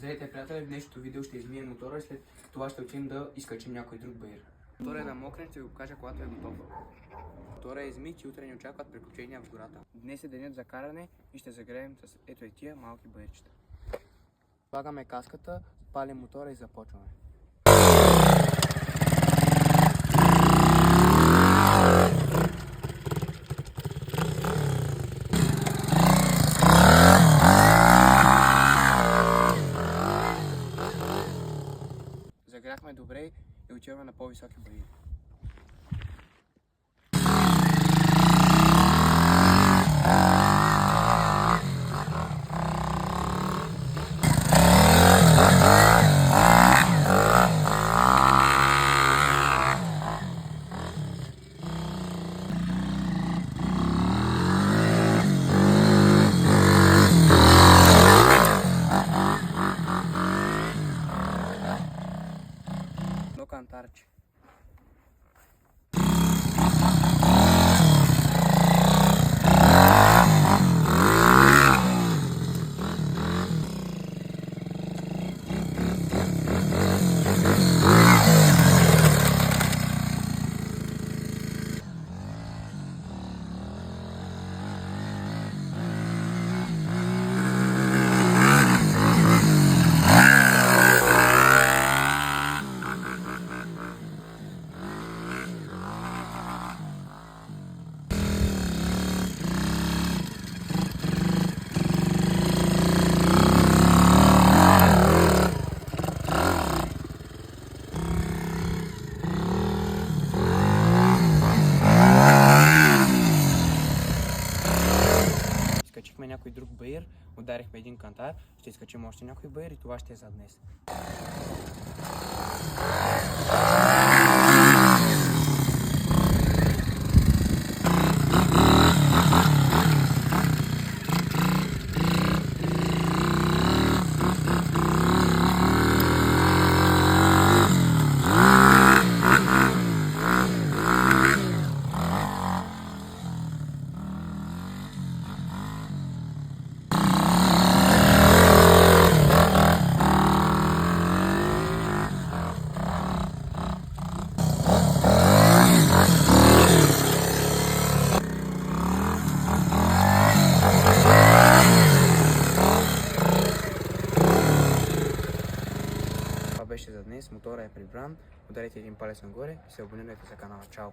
Здравейте, приятели! В днешното видео ще измием мотора и след това ще отидем да изкачим някой друг баир. Моторът е намокрен, ще ви го покажа когато е готов. Моторът е измит и утре ни очакват приключения в гората. Днес е денят за каране и ще загреем с ето и тия малки баирчета. Слагаме каската, палим мотора и започваме. Загряхме добре и отиваме на по-високи баири. Кантарче. Изкачихме някой друг баир, ударихме един кантар, ще изкачим още някой баир и това ще е за днес. Беше за днес, мотора е прибран, ударете един палец нагоре и се абонирайте за канала. Чао!